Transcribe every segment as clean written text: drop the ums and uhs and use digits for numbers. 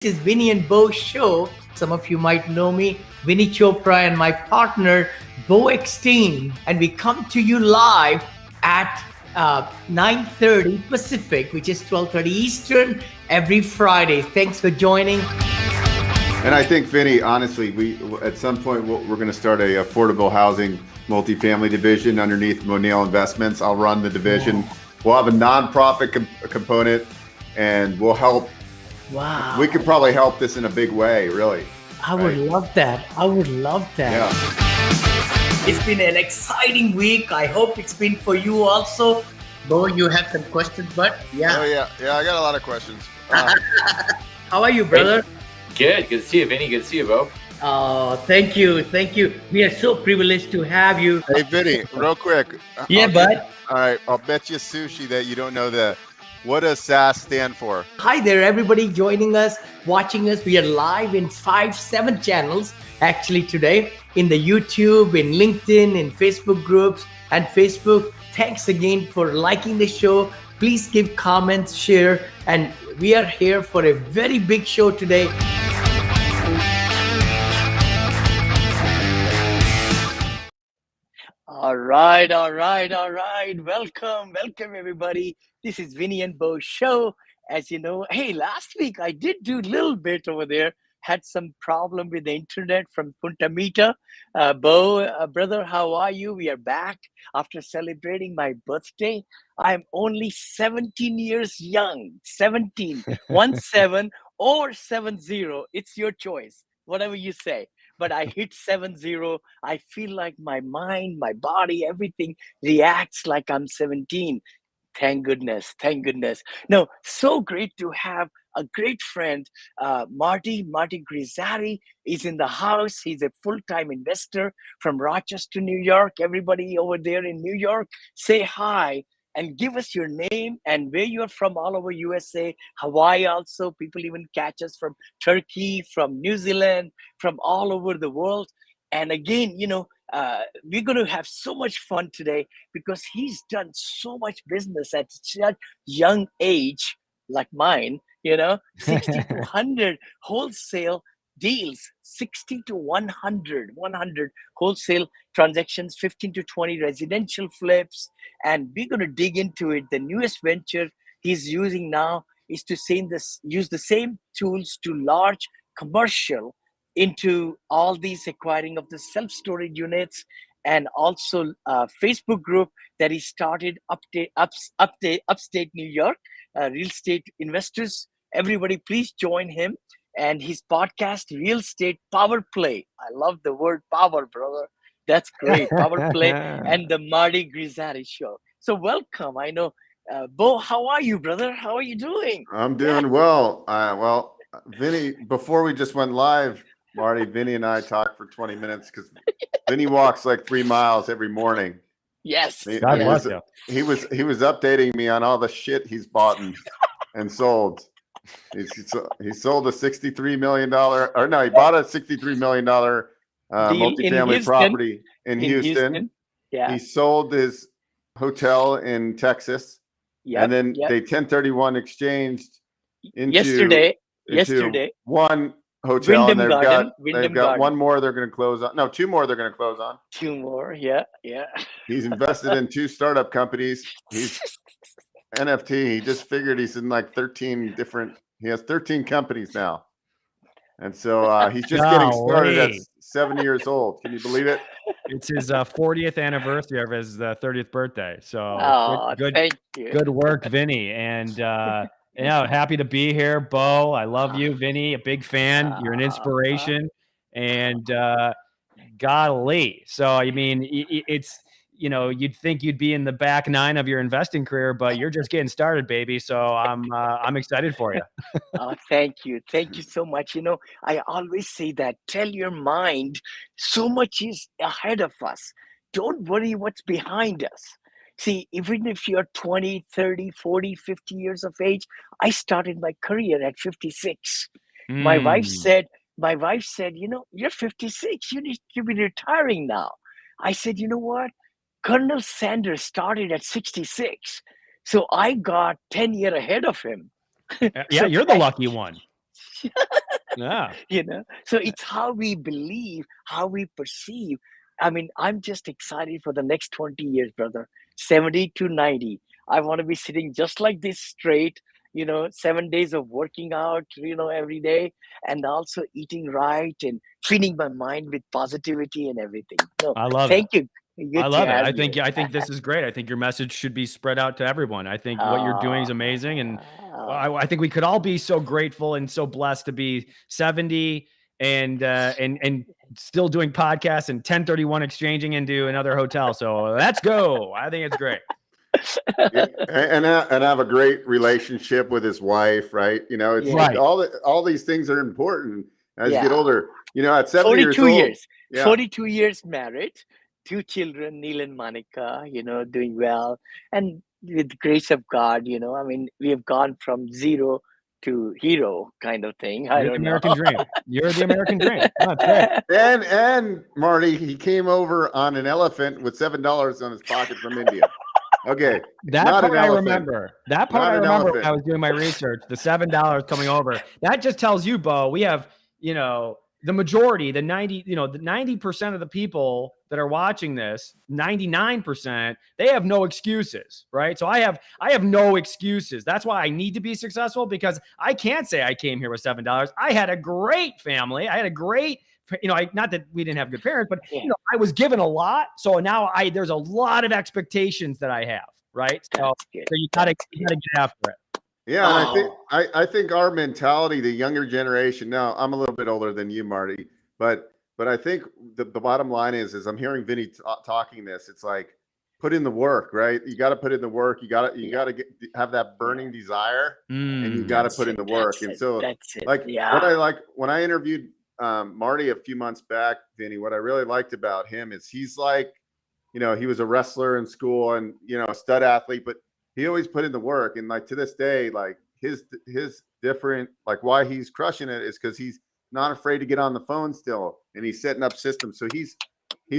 This is Vinney and Beau show. Some of you might know me, Vinney Chopra, and my partner, Beau Eckstein. And we come to you live at 9:30 Pacific, which is 12:30 Eastern, every Friday. Thanks for joining. And I think, Vinney, honestly, we at some point we're going to start a affordable housing multifamily division underneath Monale Investments. I'll run the division. We'll have a nonprofit component, and we'll help. Wow. We could probably help this in a big way, really. I would love that. Yeah. It's been an exciting week. I hope it's been for you also. Beau, you have some questions, but yeah. Oh, yeah. I got a lot of questions. How are you, brother? Good to see you, Vinney. Good to see you, Beau. Oh, thank you. We are so privileged to have you. Hey, Vinney, real quick. Yeah, bud. All right, I'll bet you sushi that you don't know what does SAS stand for? Hi there, everybody joining us, watching us. We are live in 7 channels actually today in the YouTube, in LinkedIn, in Facebook groups and Facebook. Thanks again for liking the show. Please give comments, share, and we are here for a very big show today. All right. Welcome, everybody. This is Vinney and Beau show. As you know, hey, last week I did do a little bit over there. Had some problem with the internet from Punta Mita. Beau, brother, how are you? We are back after celebrating my birthday. I'm only 17 years young. 17, 17 or 70. It's your choice. Whatever you say. But I hit 70. I feel like my mind, my body, everything reacts like I'm 17. Thank goodness. No, so great to have a great friend. Marty Grizzanti is in the house. He's a full-time investor from Rochester, New York. Everybody over there in New York, say hi and give us your name and where you're from all over USA, Hawaii also. People even catch us from Turkey, from New Zealand, from all over the world. And again, we're going to have so much fun today because he's done so much business at such young age, like mine, 60 to 100 wholesale deals, 60 to 100 wholesale transactions, 15 to 20 residential flips. And we're going to dig into it. The newest venture he's using now is to use the same tools to large commercial into all these acquiring of the self-storage units, and also a Facebook group that he started upstate New York, real estate investors. Everybody, please join him and his podcast, Real Estate Power Play. I love the word power, brother. That's great. Power Play and the Marty Grizzanti show. So welcome. I know, Beau, how are you, brother? How are you doing? I'm doing well. Vinney, before we just went live, Marty, Vinney and I talked for 20 minutes because Vinney walks like 3 miles every morning. Yes. He was updating me on all the shit he's bought and sold. He sold a $63 million, or no, he bought a $63 million multifamily property in Houston. Yeah. He sold his hotel in Texas. And then they 1031 exchanged into yesterday one hotel, Wyndham and they've got Garden. one more they're going to close on. No, 2 more they're going to close on. 2 more, yeah. He's invested in 2 startup companies. He's NFT. He just figured he's in like 13 different. He has 13 companies now, and so he's just getting started at 70 years old. Can you believe it? It's his 40th anniversary of his 30th birthday. So thank you. Good work, Vinney. And happy to be here, Beau. I love you, Vinney. A big fan. You're an inspiration. And golly, so I mean, it's you'd think you'd be in the back 9 of your investing career, but you're just getting started, baby. So I'm excited for you. Thank you so much. I always say that tell your mind so much is ahead of us. Don't worry what's behind us. See, even if you're 20, 30, 40, 50 years of age, I started my career at 56. My wife said, you're 56. You need to be retiring now. I said, you know what? Colonel Sanders started at 66. So I got 10 years ahead of him. Yeah, you're the lucky one. Yeah. So it's how we believe, how we perceive. I mean, I'm just excited for the next 20 years, brother. 70 to 90. I want to be sitting just like this straight, 7 days of working out, every day, and also eating right and feeding my mind with positivity and everything. No, I love it. thank you. Good I to love it. have I you. think this is great. I think your message should be spread out to everyone. I think what you're doing is amazing, and I think we could all be so grateful and so blessed to be 70 and still doing podcasts and 1031 exchanging into another hotel. So let's go. I think it's great. Yeah, and have a great relationship with his wife, right? It's Yeah. like Right. all these things are important as you Yeah. get older. At 70 years 42 old, years. yeah, 42 years married, 2 children, Neil and Monica, doing well. And with the grace of God, I mean, we have gone from zero to hero kind of thing. I You're the don't know. American dream. You're the American dream. Oh, that's great. and Marty, he came over on an elephant with $7 on his pocket from India. Okay, That not part an I elephant. remember. That part Not I an remember when elephant. I was doing my research. The $7 coming over. That just tells you, Beau, we have, the majority, the 90% of the people that are watching this, 99%, they have no excuses, right? So I have no excuses. That's why I need to be successful, because I can't say I came here with $7. I had a great family. I had a great, not that we didn't have good parents, but Yeah. I was given a lot. So now there's a lot of expectations that I have, right? So That's good. you gotta That's get after it. Yeah, and Oh. I think our mentality, the younger generation. Now, I'm a little bit older than you, Marty, but I think the bottom line is I'm hearing Vinney talking this. It's like, put in the work, right? You got to put in the work. You got to have that burning desire, and you got to put in the work. And so, That's it. like, Yeah. what I like when I interviewed Marty a few months back, Vinney, what I really liked about him is he's like, he was a wrestler in school and a stud athlete, but he always put in the work. And like to this day, like his different, like why he's crushing it is because he's not afraid to get on the phone still, and he's setting up systems. So he's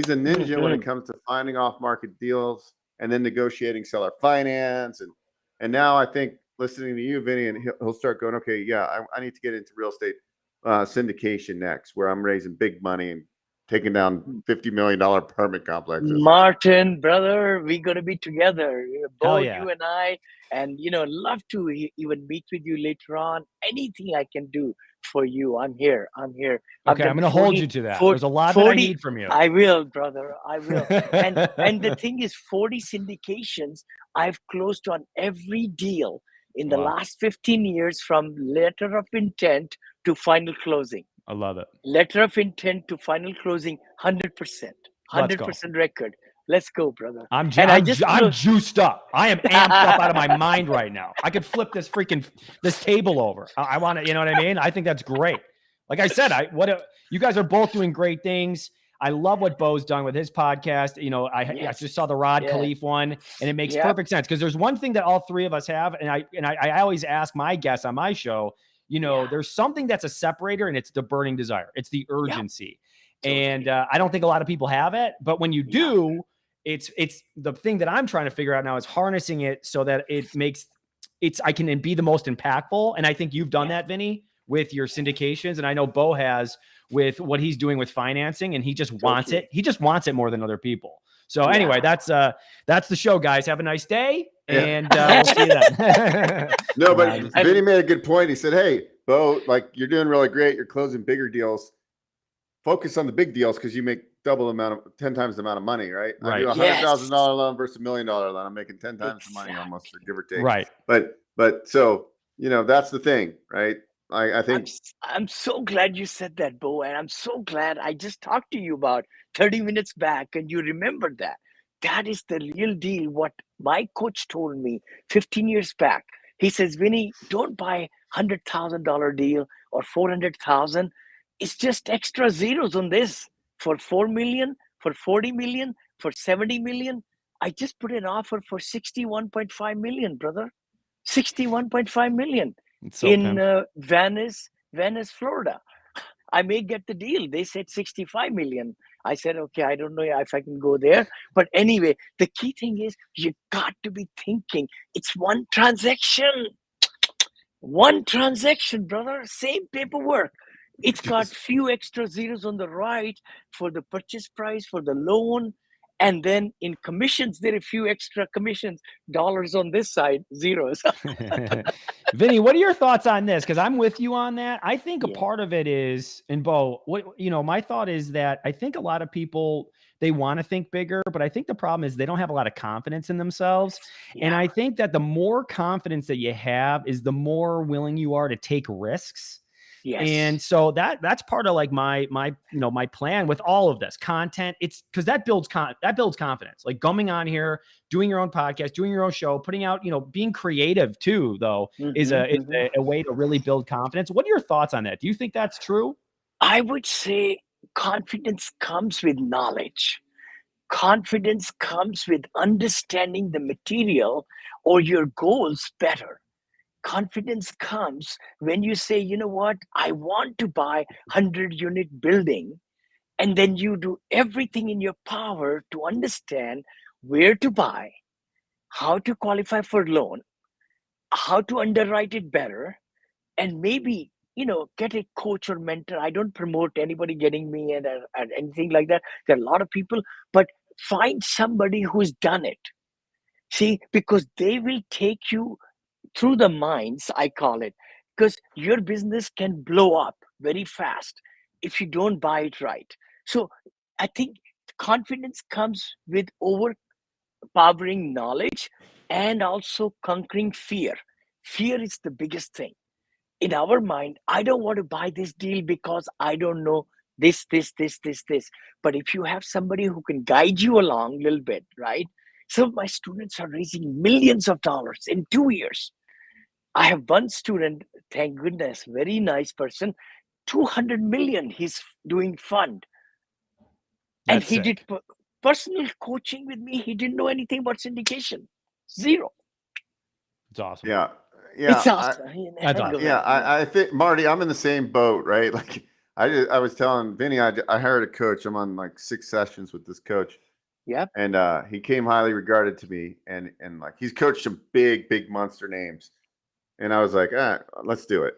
a ninja when it comes to finding off market deals and then negotiating seller finance. And now I think listening to you, Vinney, and he'll start going, okay, yeah, I need to get into real estate syndication next, where I'm raising big money and taking down $50 million apartment complexes. Martin, brother, we're gonna be together. Beau, yeah. you and I, and love to even meet with you later on. Anything I can do for you, I'm here. Okay, I've done I'm going to hold you to that. There's a lot that I need from you. I will, brother. I will. and the thing is, 40 syndications I've closed on every deal in the last 15 years, from letter of intent to final closing. I love it. Letter of intent to final closing, 100%. 100% record. Let's go, brother. I'm juiced up. I am amped up out of my mind right now. I could flip this table over. I want to, you know what I mean? I think that's great. Like I said, you guys are both doing great things. I love what Beau's done with his podcast. I just saw the Rod Khleif one, and it makes perfect sense, because there's one thing that all three of us have, and I always ask my guests on my show, there's something that's a separator, and it's the burning desire. It's the urgency. And I don't think a lot of people have it, but when you do, it's the thing that I'm trying to figure out now is harnessing it so that I can be the most impactful. And I think you've done that, Vinney, with your syndications. And I know Beau has with what he's doing with financing, and he just wants it. He just wants it more than other people. So anyway, that's the show, guys. Have a nice day. And we'll see you then. No, but Vinney made a good point. He said, hey, Beau, like, you're doing really great. You're closing bigger deals. Focus on the big deals, because you make 10 times the amount of money, right? I do a $100,000 loan versus $1 million loan. I'm making 10 times the money almost, give or take. Right. But so, that's the thing, right? I think I'm so glad you said that, Beau, and I'm so glad I just talked to you about 30 minutes back, and you remembered that. That is the real deal. What my coach told me 15 years back. He says, Vinney, don't buy $100,000 deal or 400,000. It's just extra zeros on this for 4 million, for 40 million, for 70 million. I just put an offer for 61.5 million, brother. 61.5 million in Venice, Florida. I may get the deal. They said 65 million. I said, okay, I don't know if I can go there. But anyway, the key thing is you got to be thinking. It's one transaction. One transaction, brother, same paperwork. It's got Just- few extra zeros on the right for the purchase price, for the loan. And then in commissions, there are a few extra commissions, dollars on this side, zeros. Vinny, what are your thoughts on this? Because I'm with you on that. I think a Yeah. part of it is, and Beau, my thought is that I think a lot of people, they want to think bigger, but I think the problem is they don't have a lot of confidence in themselves. And Yeah. I think that the more confidence that you have is the more willing you are to take risks. Yes. And so that's part of like my plan with all of this content. It's because that builds confidence. Like coming on here, doing your own podcast, doing your own show, putting out, being creative too, though, is a way to really build confidence. What are your thoughts on that? Do you think that's true? I would say confidence comes with knowledge. Confidence comes with understanding the material or your goals better. Confidence comes when you say, you know what, I want to buy 100-unit building, and then you do everything in your power to understand where to buy, how to qualify for loan, how to underwrite it better, and maybe get a coach or mentor. I don't promote anybody getting me and anything like that. There are a lot of people, but find somebody who's done it. See, because they will take you through the mines, I call it, because your business can blow up very fast if you don't buy it right. So I think confidence comes with overpowering knowledge and also conquering fear. Fear is the biggest thing. In our mind, I don't want to buy this deal because I don't know this. But if you have somebody who can guide you along a little bit, right? Some of my students are raising millions of dollars in 2 years. I have one student, thank goodness, very nice person, 200 million he's doing fund. And That's he did sick. personal coaching with me. He didn't know anything about syndication. Zero. It's awesome. Yeah. It's Yeah. awesome. That's Go awesome. ahead. Yeah, I think Marty, I'm in the same boat, right? Like I was telling Vinny, I hired a coach. I'm on like 6 sessions with this coach, Yep. and he came highly regarded to me, and like he's coached some big monster names, and I was like, let's do it.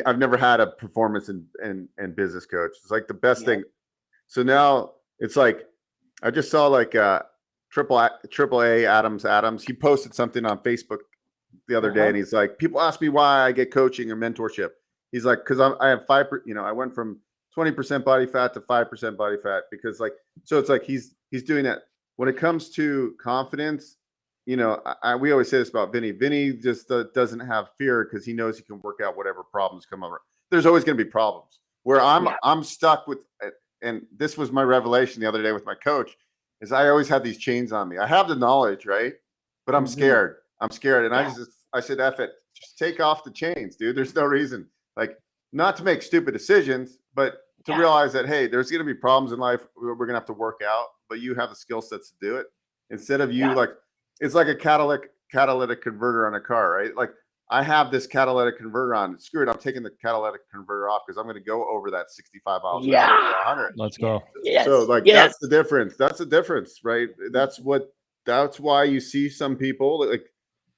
I've never had a performance and business coach. It's like the best Yep. thing. So now it's like I just saw like triple A Adams. He posted something on Facebook the other day, and he's like, people ask me why I get coaching or mentorship. He's like, because I have 5%, I went from 20% body fat to 5% body fat because so it's like he's doing that. When it comes to confidence, we always say this about Vinny. Vinny just doesn't have fear because he knows he can work out whatever problems come over. There's always going to be problems. Where I'm stuck with, and this was my revelation the other day with my coach, is I always have these chains on me. I have the knowledge, right? But I'm scared. And I said, F it, just take off the chains, dude. There's no reason, like, not to make stupid decisions, but to realize that, hey, there's going to be problems in life we're going to have to work out, but you have the skill sets to do it. Instead of you, like, it's like a catalytic converter on a car, right? Like, I have this catalytic converter on. Screw it, I'm taking the catalytic converter off because I'm going to go over that 65 miles an hour to 100. Let's go. Yes. So, like, that's the difference. That's the difference, right? That's why you see some people like,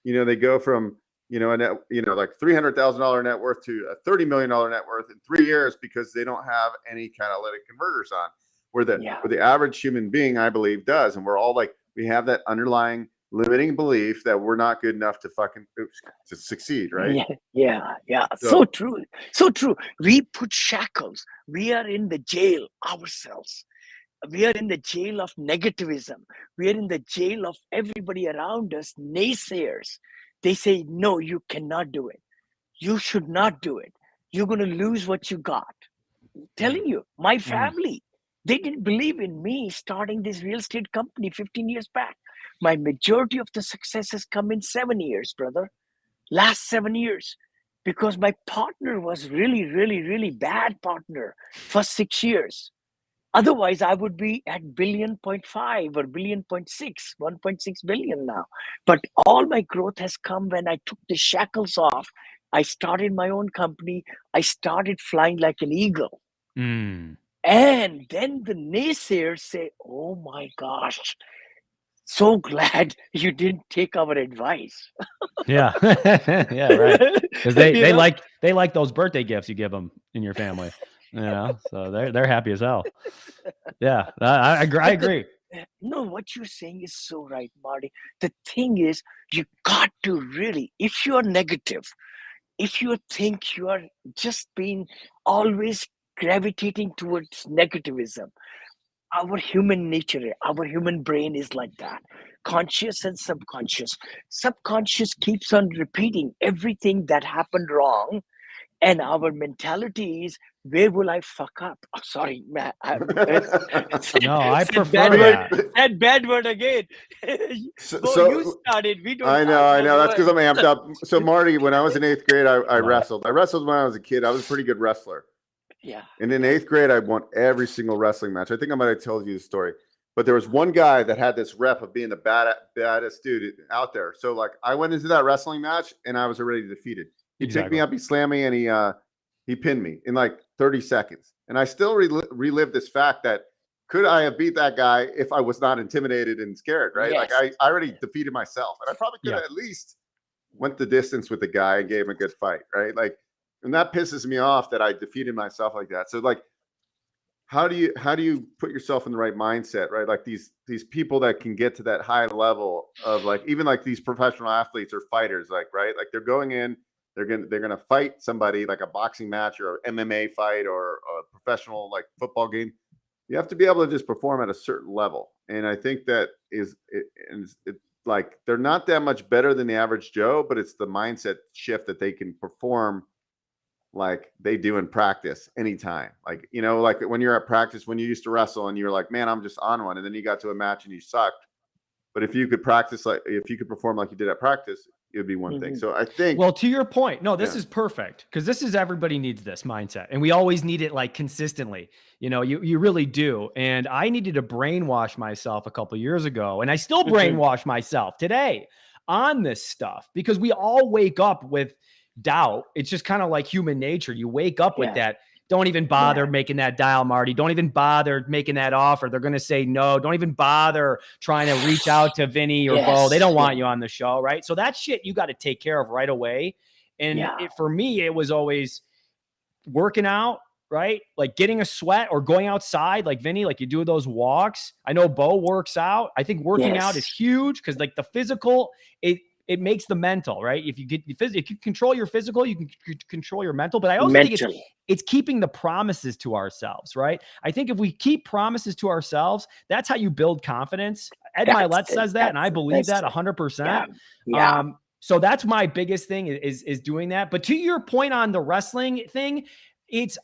they go from, like $300,000 net worth to a $30 million net worth in 3 years because they don't have any catalytic converters on, where the average human being, I believe, does. And we're all like, we have that underlying limiting belief that we're not good enough to to succeed, right? Yeah. So true. We put shackles. We are in the jail ourselves. We are in the jail of negativism. We are in the jail of everybody around us, naysayers. They say, no, you cannot do it. You should not do it. You're going to lose what you got. Telling you, my family, they didn't believe in me starting this real estate company 15 years back. My majority of the success has come in 7 years, brother. Last 7 years. Because my partner was really bad partner for 6 years. Otherwise, I would be at billion.5 or billion.6, 1.6 billion now. But all my growth has come when I took the shackles off. I started my own company. I started flying like an eagle. And then the naysayers say, oh my gosh, So glad you didn't take our advice. Yeah. Yeah, right. Because they You know? they like those birthday gifts you give them in your family. So they're happy as hell. Yeah, I agree. I But agree. no, what you're saying is so right, Marty. The thing is, you got to really, if you're negative, if you think you are just being always gravitating towards negativism, our human nature, our human brain is like that. Conscious and subconscious. Subconscious keeps on repeating everything that happened wrong, and our mentality is, where will I fuck up? Oh, sorry, man. No, I Said bad prefer word. that. Said bad word again. Bo, you So started. We don't. I know. Go That's ahead. because I'm amped up. So Marty, when I was in eighth grade, I Love it. wrestled. I wrestled when I was a kid. I was a pretty good wrestler. Yeah. And in eighth grade, I won every single wrestling match. I think I might have told you the story. But there was one guy that had this rep of being the baddest dude out there. So like I went into that wrestling match and I was already defeated. He picked me Exactly. up, he slammed me, and he pinned me in like 30 seconds. And I still relive this fact that could I have beat that guy if I was not intimidated and scared, right? Like Yes. I already defeated myself. And I probably could Yeah. have at least went the distance with the guy and gave him a good fight, right? Like, and that pisses me off that I defeated myself like that. So like, how do you put yourself in the right mindset, right? Like these people that can get to that high level of like even like these professional athletes or fighters, like right, like they're going in, they're gonna fight somebody like a boxing match or an MMA fight or a professional like football game. You have to be able to just perform at a certain level, and I think that it like they're not that much better than the average Joe, but it's the mindset shift that they can perform like they do in practice anytime. Like, you know, like when you're at practice, when you used to wrestle and you're like, man, I'm just on one. And then you got to a match and you sucked. But if you could practice, like if you could perform like you did at practice, it would be one thing. Mhm. So I think, Well, to your point, no, this Yeah. is perfect because this is everybody needs this mindset, and we always need it like consistently. You really do. And I needed to brainwash myself a couple years ago, and I still Mhm. brainwash myself today on this stuff because we all wake up with doubt. It's just kind of like human nature. You wake up with Yeah. that. Don't even bother making that dial, Marty. Don't even bother making that offer. They're going to say no. Don't even bother trying to reach out to Vinney or Beau. They Yes. don't want you on the show, right? So that shit you got to take care of right away. And Yeah. for me, it was always working out, right? Like getting a sweat or going outside, like Vinney, like you do those walks. I know Beau works out. I think working out is Yes. huge because like the physical, it makes the mental, right? If you control your physical, you can control your mental. But I also think Mental. it's keeping the promises to ourselves, right? I think if we keep promises to ourselves, that's how you build confidence. Ed That's Milet it. says that, and I believe That's that it. 100%. Yeah. So that's my biggest thing is doing that. But to your point on the wrestling thing,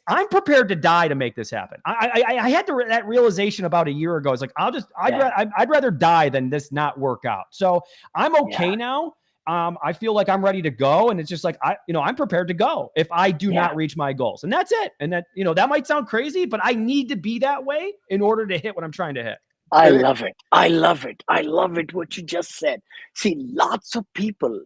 I'm prepared to die to make this happen. I had that realization about a year ago. It's like I'd rather die than this not work out. So I'm okay now. I feel like I'm ready to go, and it's just like I'm prepared to go if I do not reach my goals, and that's it. And that that might sound crazy, but I need to be that way in order to hit what I'm trying to hit. I love it. I love it. I love it. What you just said. See, lots of people,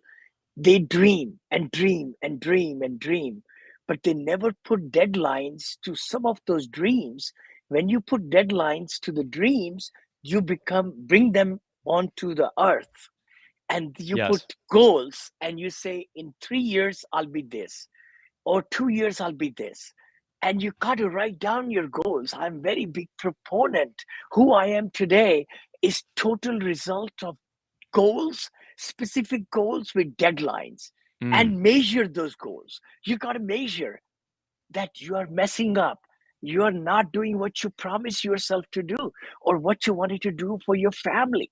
they dream and dream and dream and dream, but they never put deadlines to some of those dreams. When you put deadlines to the dreams, you bring them onto the earth, and you Yes. put goals and you say, in 3 years, I'll be this, or 2 years, I'll be this. And you got to write down your goals. I'm very big proponent. Who I am today is total result of goals, specific goals with deadlines, and measure those goals. You got to measure that you are messing up. You are not doing what you promised yourself to do or what you wanted to do for your family.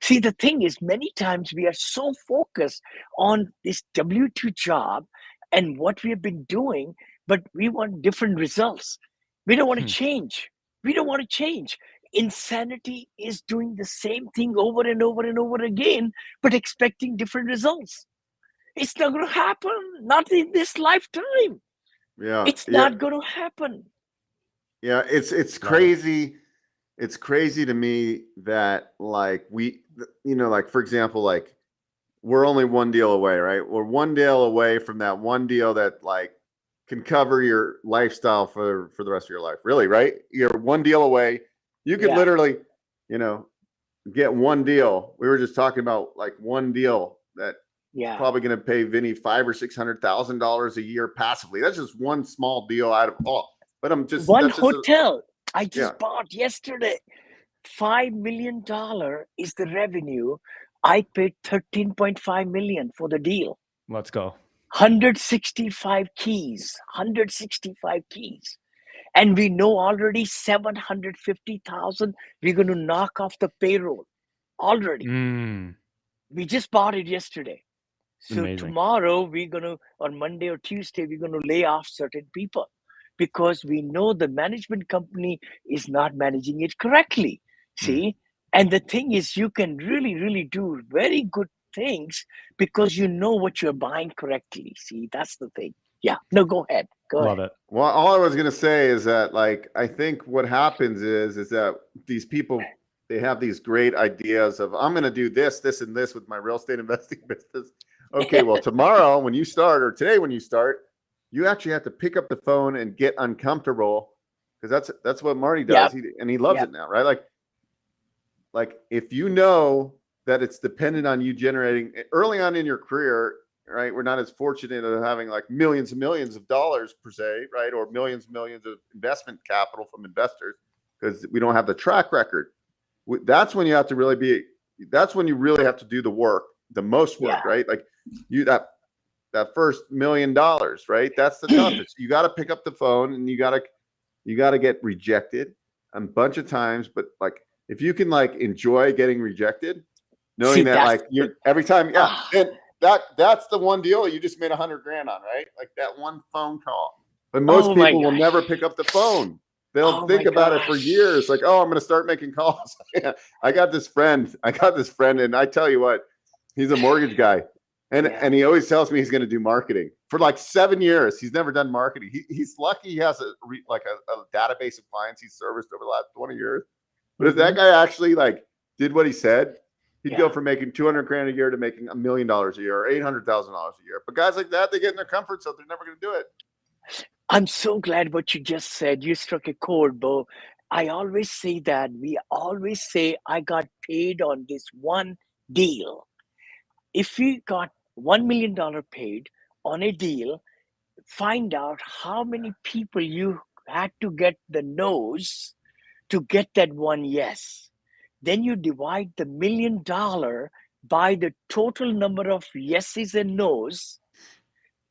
See, the thing is, many times we are so focused on this W-2 job and what we have been doing, but we want different results. We don't want to change. We don't want to change. Insanity is doing the same thing over and over and over again, but expecting different results. It's not going to happen. Not in this lifetime. yeah, It's yeah, not going to happen. yeah. It's crazy. It's crazy to me that like like for example, like we're only one deal away, right? We're one deal away from that one deal that like can cover your lifestyle for the rest of your life. Really, right? You're one deal away. You could Yeah. literally, you know, get one deal. We were just talking about like one deal that Yeah. probably going to pay Vinney $500,000 or $600,000 a year passively. That's just one small deal out of all. But I'm just One that's just hotel I yeah. just bought yesterday. $5 million is the revenue. I paid $13.5 million for the deal. Let's go. 165 keys. 165 keys. And we know already 750,000 we're going to knock off the payroll already. We just bought it yesterday. So Amazing. tomorrow we're going to, on Monday or Tuesday, we're going to lay off certain people because we know the management company is not managing it correctly. See? And the thing is, you can really, really do very good things because you know what you're buying correctly. See, that's the thing. Yeah. No, go ahead. Go Love ahead. it. Well, all I was going to say is that, like, I think what happens is that these people, they have these great ideas of, I'm going to do this, this, and this with my real estate investing business. Okay, well, tomorrow when you start, or today when you start, you actually have to pick up the phone and get uncomfortable, because that's what Marty does. Yep. And he loves it now, right? Like if you know that it's dependent on you generating early on in your career, right? We're not as fortunate of having like millions and millions of dollars per se, right? Or millions and millions of investment capital from investors, because we don't have the track record. That's when you have to really that's when you really have to do the work, the most work, right? Like that first $1 million, right? That's the toughest. You got to pick up the phone and you got to get rejected a bunch of times. But like, if you can like enjoy getting rejected, knowing that like you're every time, and that's the one deal you just made $100,000 on, right? Like that one phone call. But most people will never pick up the phone. They'll think about it for years. Like, oh, I'm going to start making calls. I got this friend, and I tell you what, he's a mortgage guy. And he always tells me he's going to do marketing for like 7 years. He's never done marketing. He's lucky he has a database of clients he's serviced over the last 20 years. But if that guy actually like did what he said, he'd go from making $200,000 a year to making $1 million a year or $800,000 a year. But guys like that, they get in their comfort zone. They're never going to do it. I'm so glad what you just said. You struck a chord, Beau. I always say that. We always say, I got paid on this one deal. If we got $1 million paid on a deal, find out how many people you had to get the no's to get that one yes. Then you divide the $1 million by the total number of yeses and no's.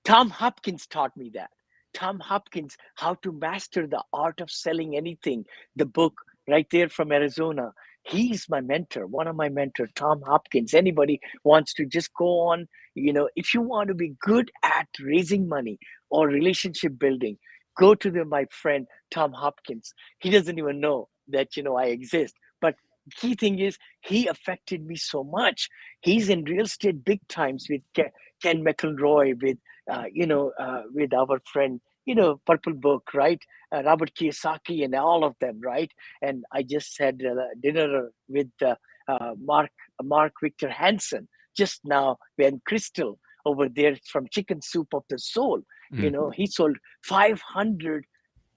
Tom Hopkins taught me that. Tom Hopkins, How to Master the Art of Selling Anything, the book right there from Arizona. He's my mentor, one of my mentors, Tom Hopkins. Anybody wants to just go on, if you want to be good at raising money or relationship building, go to my friend, Tom Hopkins. He doesn't even know that, I exist. But key thing is, he affected me so much. He's in real estate big times with Ken McElroy, with with our friend, Purple Book, right? Robert Kiyosaki and all of them, right? And I just had dinner with Mark Victor Hansen just now, when Crystal over there from Chicken Soup of the Soul, he sold 500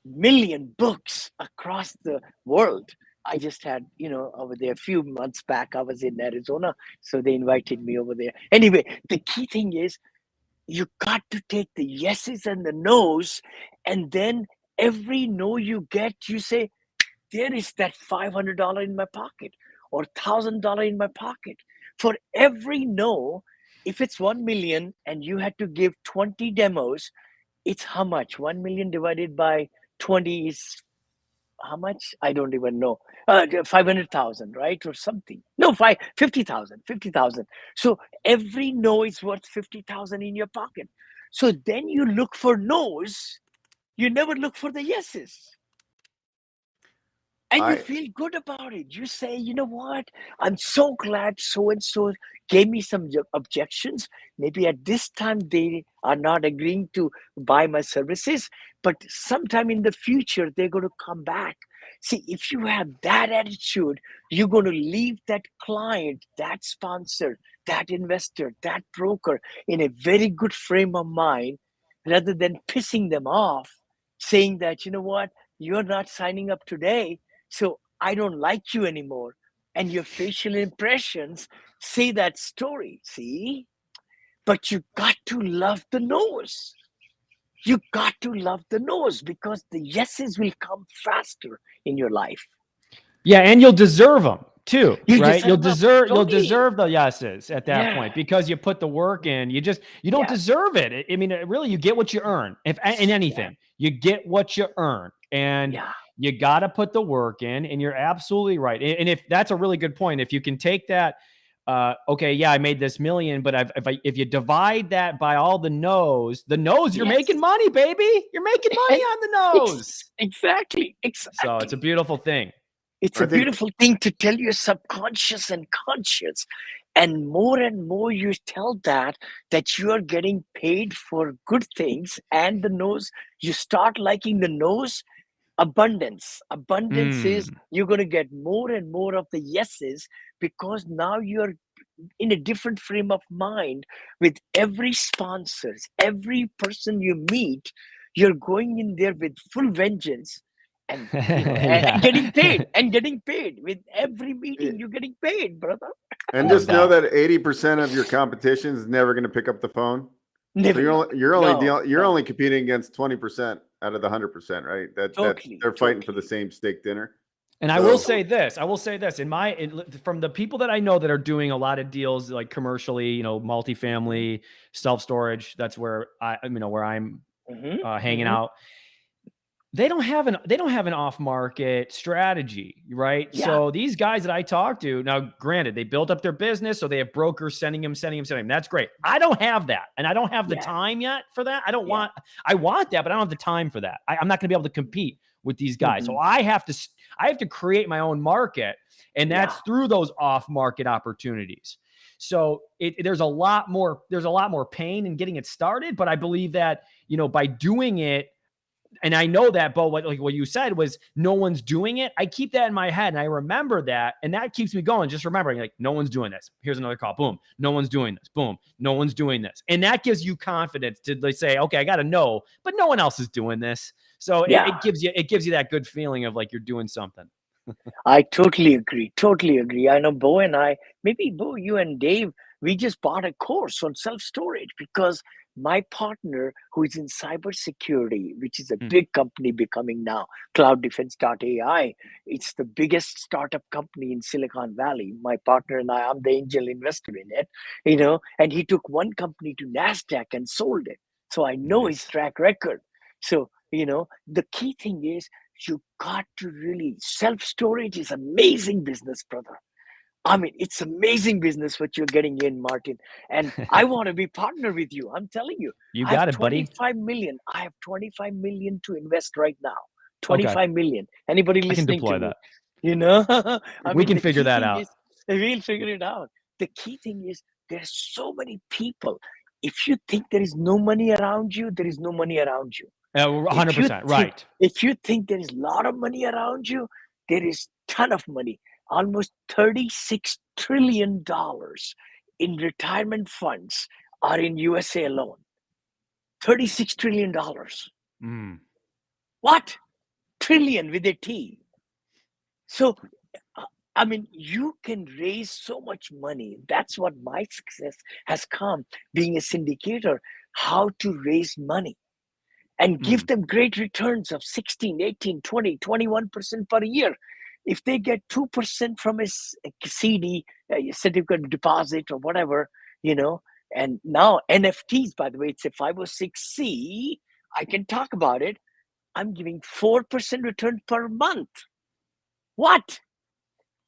million books across the world. I just had, over there a few months back, I was in Arizona, so they invited me over there. Anyway, the key thing is, you got to take the yeses and the nos, and then every no you get, you say, there is that $500 in my pocket or $1,000 in my pocket. For every no, if it's 1 million and you had to give 20 demos, it's how much? 1 million divided by 20 is how much? I don't even know. 500,000, right? Or something. No, 50,000. So every no is worth 50,000 in your pocket. So then you look for no's. You never look for the yeses. And you feel good about it. You say, you know what? I'm so glad so-and-so gave me some objections. Maybe at this time they are not agreeing to buy my services, but sometime in the future, they're going to come back. See, if you have that attitude, you're going to leave that client, that sponsor, that investor, that broker in a very good frame of mind, rather than pissing them off, saying that, you know what? You're not signing up today, so I don't like you anymore. and your facial impressions say that story. See? But you got to love the no's. You got to love the no's because the yeses will come faster in your life. Yeah, and you'll deserve them too, You right? You'll deserve them totally. deserve the yeses at that Yeah. point because you put the work in. You don't Yeah. deserve it. I mean, really, you get what you earn. If in anything, you get what you earn, and Yeah. you got to put the work in. And you're absolutely right. And if that's a really good point, if you can take that, okay, yeah, I made this million, but if you divide that by all the no's, you're making money, baby. You're making money on the nose. Exactly. So it's a beautiful thing. It's a beautiful thing to tell your subconscious and conscious. And more you tell that you are getting paid for good things, and the nose, you start liking the nose. Abundance is you're going to get more and more of the yeses because now you're in a different frame of mind. With every sponsors, every person you meet, you're going in there with full vengeance, and and getting paid with every meeting. You're getting paid, brother. And just know that 80% of your competition is never going to pick up the phone. Never. So you're only competing against 20% out of the 100%, right? They're fighting for the same steak dinner. And I will say this, from the people that I know that are doing a lot of deals like commercially, multifamily, self-storage, that's where where I'm hanging out. They don't have an off-market strategy, right? Yeah. So these guys that I talk to, now granted, they built up their business, so they have brokers sending them. That's great. I don't have that, and I don't have the time yet for that. I want that, but I don't have the time for that. I'm not going to be able to compete with these guys. So I have to create my own market, and that's through those off-market opportunities. So there's a lot more pain in getting it started, but I believe that, by doing it, and I know that, Beau, like what you said was no one's doing it. I keep that in my head and I remember that. And that keeps me going. Just remembering, like, no one's doing this. Here's another call. Boom. No one's doing this. Boom. No one's doing this. And that gives you confidence to say, okay, I got to know, but no one else is doing this. So it gives you that good feeling of like you're doing something. I totally agree. I know Beau and I, maybe Beau, you and Dave, we just bought a course on self-storage because my partner, who is in cybersecurity, which is a big company becoming now, clouddefense.ai, it's the biggest startup company in Silicon Valley. My partner and I'm the angel investor in it, and he took one company to NASDAQ and sold it. So I know his track record. So, the key thing is you got to really, self-storage is amazing business, brother. I mean, it's amazing business what you're getting in, Martin. And I want to be partner with you. I'm telling you. You got it, buddy. 25 million. I have 25 million to invest right now. 25 million. Anybody listening to me? We can figure that out. We'll figure it out. The key thing is there's so many people. If you think there is no money around you, there is no money around you. 100%. Right. If you think there is a lot of money around you, there is a ton of money. Almost $36 trillion in retirement funds are in USA alone. $36 trillion. What? Trillion with a T. So, I mean, you can raise so much money. That's what my success has come, being a syndicator, how to raise money and give them great returns of 16, 18, 20, 21% per year. If they get 2% from a CD, a certificate of deposit or whatever, and now NFTs, by the way, it's a 506C, I can talk about it. I'm giving 4% return per month. What?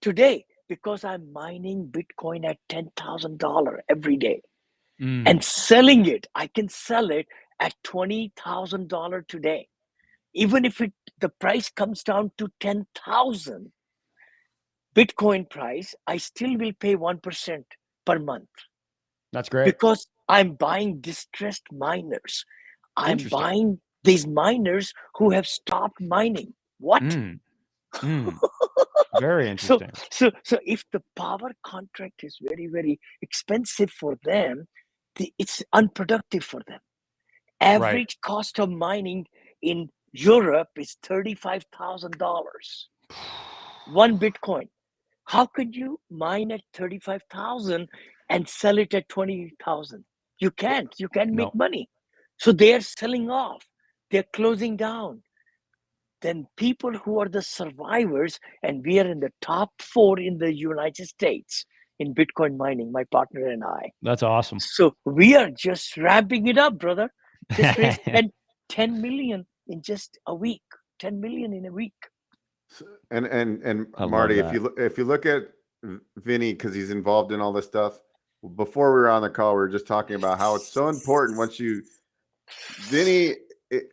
Today, because I'm mining Bitcoin at $10,000 every day and selling it, I can sell it at $20,000 today. Even if the price comes down to 10,000 Bitcoin price, I still will pay 1% per month. That's great. Because I'm buying distressed miners. I'm buying these miners who have stopped mining. What? Very interesting. So if the power contract is very, very expensive for them, it's unproductive for them. Average cost of mining in Europe is $35,000. One Bitcoin. How could you mine at 35,000 and sell it at 20,000? You can't. You can't No. make money. So they're selling off. They're closing down. Then people who are the survivors, and we are in the top 4 in the United States in Bitcoin mining, my partner and I. That's awesome. So we are just ramping it up, brother. Just raised 10 million in just a week. 10 million in a week. And I love Marty, that. if you look at Vinney, because he's involved in all this stuff. Before we were on the call, we were just talking about how it's so important once you Vinney.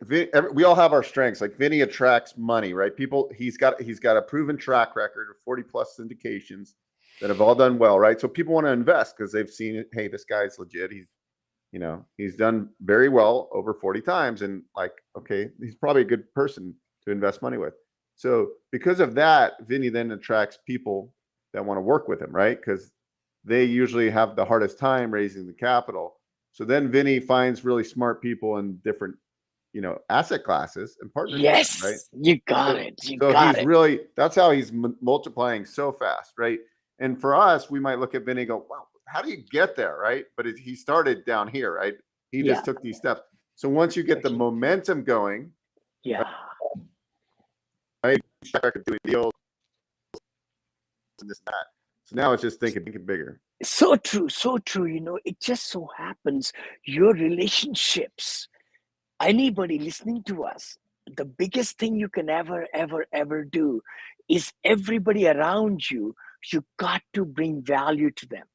We all have our strengths. Like Vinney attracts money, right? People. He's got a proven track record of 40 plus syndications that have all done well, right? So people want to invest because they've seen it. Hey, this guy's legit. He's done very well over 40 times, and like, okay, he's probably a good person to invest money with. So because of that, Vinney then attracts people that want to work with him, right? Because they usually have the hardest time raising the capital. So then Vinney finds really smart people in different, asset classes and partners with them, Yes, right? you got it. You So got he's it. really, that's how he's multiplying so fast, right? And for us, we might look at Vinney and go, wow, how do you get there, right? But he started down here, right? He just took these steps. So once you get the momentum going, Yeah. right, doing deals and this and that. So now it's just thinking bigger. So true, so true. It just so happens your relationships, anybody listening to us, the biggest thing you can ever do is everybody around you, you got to bring value to them.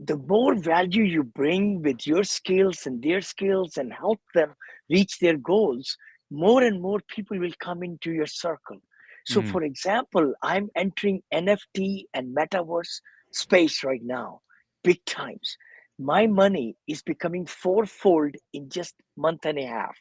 The more value you bring with your skills and their skills and help them reach their goals, more and more people will come into your circle. So, for example, I'm entering NFT and metaverse space right now, big times. My money is becoming fourfold in just month and a half.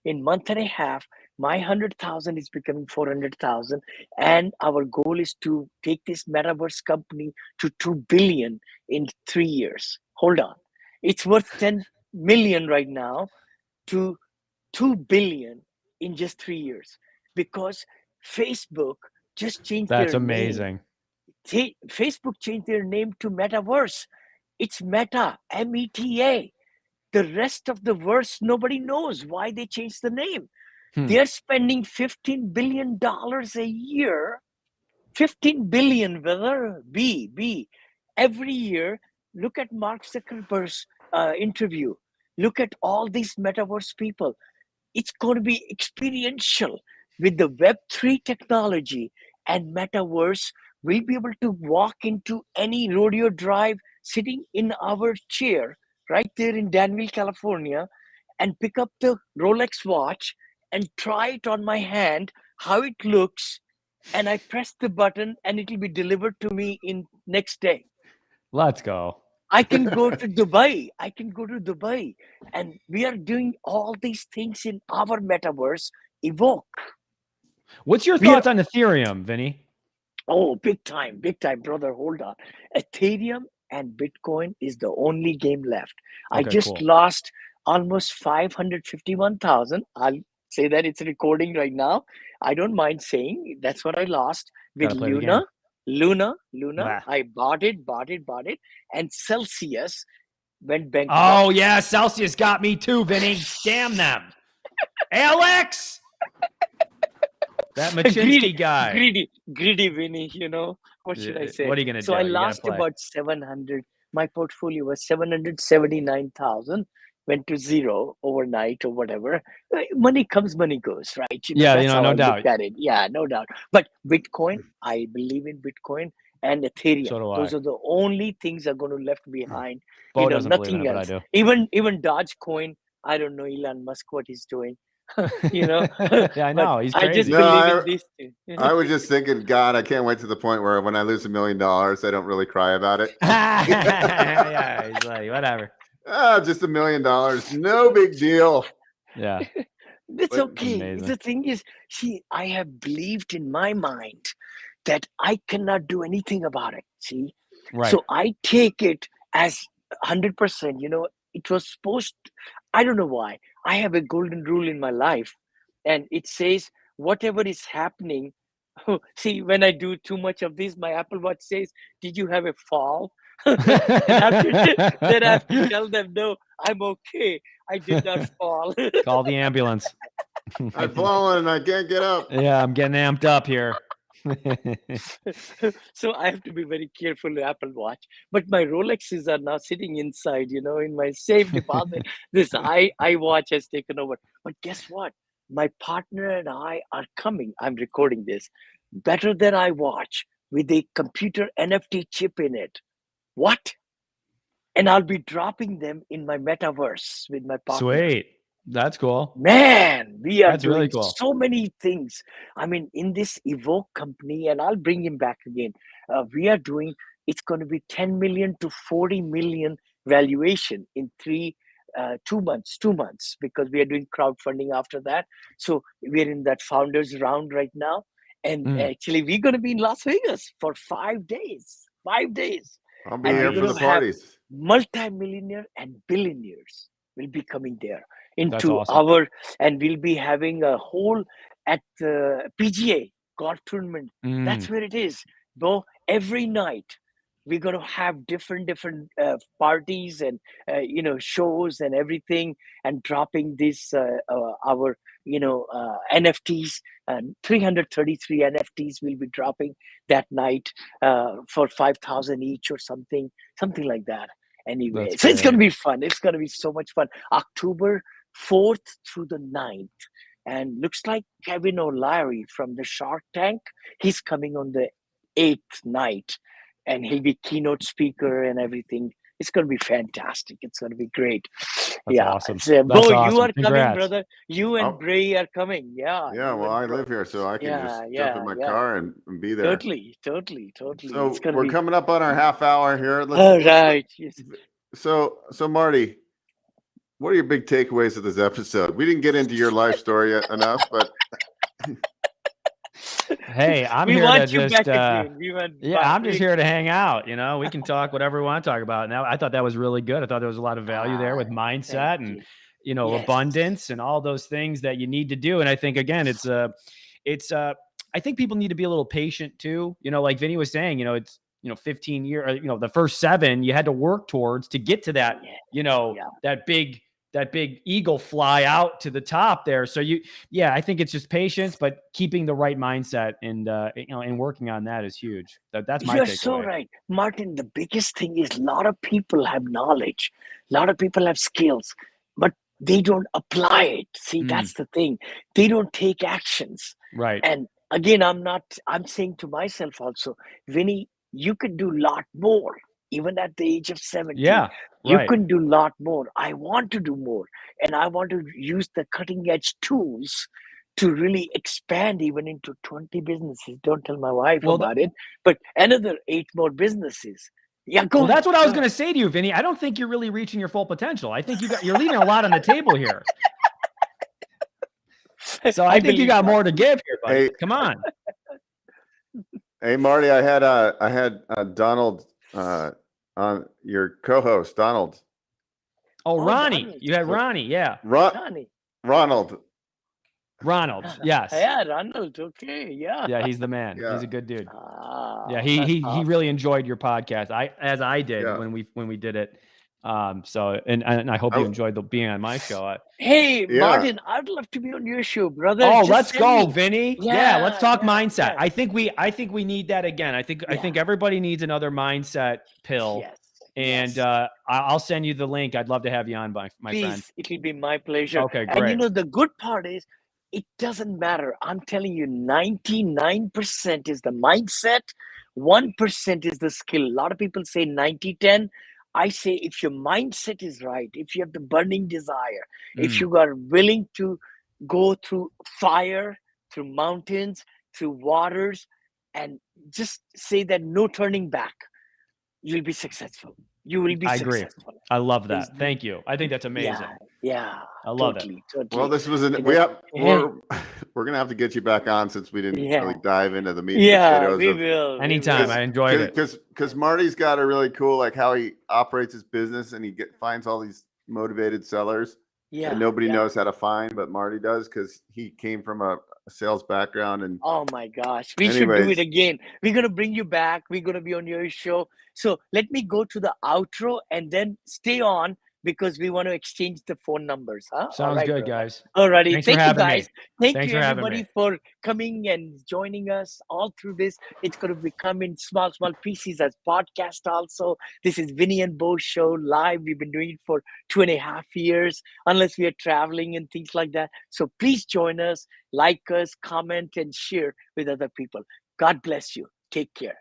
In month and a half, my 100,000 is becoming 400,000, and our goal is to take this metaverse company to 2 billion in 3 years. Hold on, it's worth 10 million right now to 2 billion in just 3 years because Facebook just changed That's their name. amazing. Facebook changed their name to Metaverse. It's Meta, META. The rest of the verse, nobody knows why they changed the name. They're spending $15 billion a year. 15 billion, brother. Every year. Look at Mark Zuckerberg's interview. Look at all these metaverse people. It's going to be experiential with the Web3 technology and metaverse. We'll be able to walk into any rodeo drive sitting in our chair right there in Danville, California, and pick up the Rolex watch and try it on my hand, how it looks, and I press the button and it will be delivered to me in next day. Let's go. I can go to Dubai. And we are doing all these things in our metaverse, Evoke. What's your thoughts on Ethereum, Vinney? Oh, big time, brother. Hold on. Ethereum and Bitcoin is the only game left. I just lost almost 551,000. I'll say that it's recording right now. I don't mind saying that's what I lost with Luna. I bought it. And Celsius went bankrupt. Oh, yeah. Celsius got me too, Vinney. Damn them. Alex! That Machinsky guy. Greedy Vinney, what should I say? What are you going to do? So I lost about 700. My portfolio was 779,000, went to zero overnight or whatever. Money comes, money goes, right? That's how no I doubt. looked at it. Yeah, no doubt. But Bitcoin, I believe in Bitcoin and Ethereum. So do I. Those are the only things that are going to left behind. Beau doesn't nothing believe in it, else. but I do. Even Dogecoin, I don't know Elon Musk what he's doing. Yeah, I know. He's crazy. I just believe in these things. I was just thinking, God, I can't wait to the point where when I lose $1 million, I don't really cry about it. Yeah, he's like, whatever. Just $1 million. No big deal. Yeah. It's okay. The thing is, I have believed in my mind that I cannot do anything about it. See? Right. So I take it as 100%. It was supposed to, I don't know why. I have a golden rule in my life, and it says whatever is happening See, when I do too much of this, my Apple Watch says, "Did you have a fall?" then I have to tell them, "No, I'm okay. I did not fall." Call the ambulance. I've fallen and I can't get up. Yeah, I'm getting amped up here. So I have to be very careful with Apple Watch. But my Rolexes are now sitting inside, in my safe department. This iWatch has taken over. But guess what? My partner and I are coming. I'm recording this. Better than iWatch with a computer NFT chip in it. What? And I'll be dropping them in my metaverse with my partner. Sweet. That's cool. Man, we are That's doing really cool. so many things. I mean, in this Evoke company, and I'll bring him back again. We are doing. It's going to be 10 million to 40 million valuation in 2 months, 2 months, because we are doing crowdfunding after that. So we're in that founders round right now, and actually we're going to be in Las Vegas for 5 days. 5 days, I'll be and here we're for going the to have parties. multi-millionaire and billionaires will be coming there That's into awesome. and we'll be having a whole at the PGA golf tournament. That's where it is, though. Every night we're going to have different parties and shows and everything, and dropping this our NFTs, and 333 NFTs will be dropping that night for 5,000 each or something like that. Anyway, That's so it's going to great. be fun. It's going to be so much fun. October 4th through the 9th. And looks like Kevin O'Leary from the Shark Tank, he's coming on the 8th night, and he'll be keynote speaker and everything. It's going to be fantastic. It's going to be great. That's Yeah. awesome. So, That's Beau, you awesome. are coming, Congrats. brother. You and Oh. Bray are coming. Yeah. Yeah, you well, and I Bro- live here, so I can just jump in my yeah. car and be there. Totally. So It's going to we're be. coming up on our half hour here. All right. Yes. So Marty, what are your big takeaways of this episode? We didn't get into your life story enough, but Hey, I'm we here to want you just back again. We want I'm just here to hang out. We can talk whatever we want to talk about. Now, I thought that was really good. I thought there was a lot of value there with mindset and Yes. abundance and all those things that you need to do. And I think again, I think people need to be a little patient too. Like Vinney was saying, it's 15 years, the first 7 you had to work towards to get to that, that big eagle fly out to the top there. So I think it's just patience, but keeping the right mindset and working on that is huge. That's my You're takeaway. so right, Martin. The biggest thing is a lot of people have knowledge, a lot of people have skills, but they don't apply it. See, that's the thing. They don't take actions. Right. And again, I'm saying to myself also, Vinny, you could do a lot more, even at the age of 70. Yeah. You Right. can do a lot more. I want to do more. And I want to use the cutting edge tools to really expand even into 20 businesses. Don't tell my wife about it, but another 8 more businesses. Yeah, go ahead. That's what I was going to say to you, Vinny. I don't think you're really reaching your full potential. I think you're leaving a lot on the table here. So I think you got more to give here, buddy. Hey, come on. Hey, Marty, I had Donald on your co-host, Donald. Oh, Ronnie. Donald. You had Ronnie. Yeah. Ronnie. Ronald. Yes. Yeah, Ronald. Okay. Yeah. Yeah, he's the man. Yeah. He's a good dude. Yeah, That's he awesome. really enjoyed your podcast. As I did Yeah. when we did it. So and I hope you enjoyed being on my show. Hey, Yeah. Martin, I'd love to be on your show, brother. Oh, Just let's send go, me- Vinny. Yeah, let's talk yeah, mindset. yeah. I think we need that again. I think Yeah. everybody needs another mindset pill. Yes. And yes. I'll send you the link. I'd love to have you on, my Please, friend. it'll be my pleasure. Okay, And great. the good part is, it doesn't matter. I'm telling you, 99% is the mindset, 1% is the skill. A lot of people say 90-10. I say if your mindset is right, if you have the burning desire, if you are willing to go through fire, through mountains, through waters, and just say that no turning back, you'll be successcable. You will be I agree. successful. I love that. Thank you. I think that's amazing. Yeah. I love totally. Well, this was we're gonna have to get you back on since we didn't really dive into the meat and potatoes. We will. Anytime. I enjoyed it. Because Marty's got a really cool, like, how he operates his business, and he finds all these motivated sellers that nobody knows how to find, but Marty does, because he came from a sales background. And Oh my gosh, we should do anyways, it again. We're gonna bring you back. We're gonna be on your show. So let me go to the outro and then stay on because we want to exchange the phone numbers. Huh? Sounds All right, good, brother. guys. Alrighty. Thanks for Thank you, having guys. me. Thank Thanks you, for having everybody, me. for coming and joining us all through this. It's going to become in small pieces as podcast also. This is Vinney and Beau show live. We've been doing it for 2.5 years, unless we are traveling and things like that. So please join us, like us, comment, and share with other people. God bless you. Take care.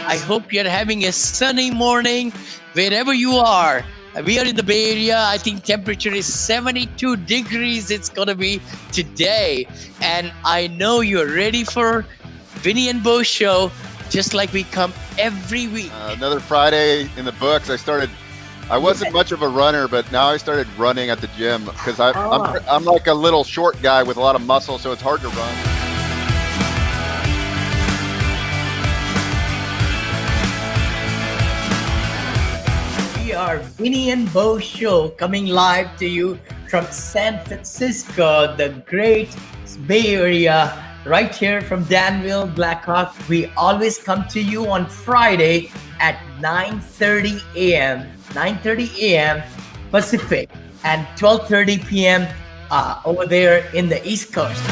I hope you're having a sunny morning wherever you are. We are in the Bay Area. I think temperature is 72 degrees. It's going to be today. And I know you're ready for Vinney and Beau show, just like we come every week. Another Friday in the books. I wasn't much of a runner, but now I started running at the gym because I'm like a little short guy with a lot of muscle, so it's hard to run. We are Vinney and Beau show coming live to you from San Francisco, the great Bay Area, right here from Danville, Blackhawk. We always come to you on Friday at 9:30 a.m. 9:30 a.m. Pacific and 12:30 p.m. Over there in the East Coast.